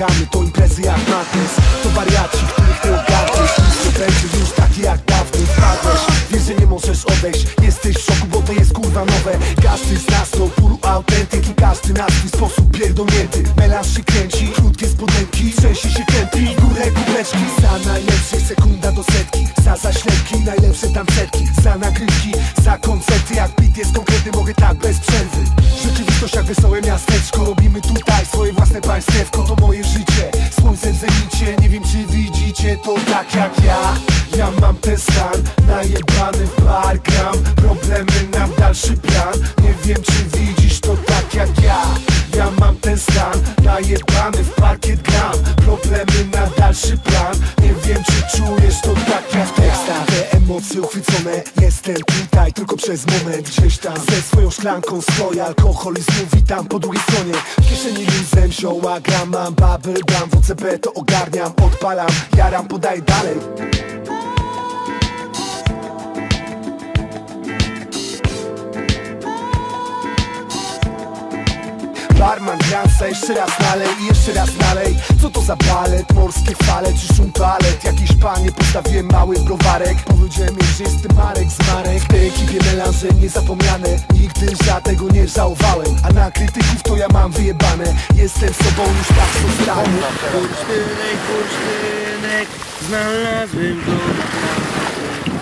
Czekamy, to imprezy jak madness. To wariaci, których nie ogarniesz. Nic nie będzie już taki jak dawniej. Wpadłeś, wiesz, że nie możesz odejść. Jesteś w szoku, bo to jest kurwa nowe. Każdy z nas to puru autentyk i każdy na swój sposób pierdolnięty. Melanż się kręci, krótkie spodenki, trzęsie się krępi, górę kubeczki. Za najlepszych sekunda do setki, za zaślepki, najlepsze tancerki, za nagrywki, za koncerty. Jak beat jest konkretny, mogę tak bez przerwy. Rzeczywistość jak wesołe miasteczko. Robimy tutaj swoje własne państewko. To moje życie, słońce w zenicie. Nie wiem czy widzicie to tak jak ja. Ja mam ten stan, najebany w bar gram. Problemy na dalszy plan. Nie wiem czy widzisz to tak jak ja. Ja mam ten stan, najebany w parkiet gram. Problemy na dalszy plan. Nie wiem czy czujesz to tak jak ja. Te emocje uchwycone, jestem tutaj tylko przez moment. Gdzieś tam ze swoją szklanką stoję, alkoholizm witam po drugiej stronie. W kieszeni luzem zioła gram, mam bubble gum, WCB to ogarniam, odpalam, jaram, podaję dalej. Barman, gransa, jeszcze raz nalej i jeszcze raz nalej. Co to za balet? Morskie fale czy szum toalet? Jakiś panie, postawiłem mały browarek. Powiedziałem jej, że jestem Marek z Marek. W tej ekipie melanże niezapomniane. Nigdy żadnego nie żałowałem. A na krytyków to ja mam wyjebane. Jestem sobą już tak zostałem. Bursztynek, bursztynek, znalazłem go na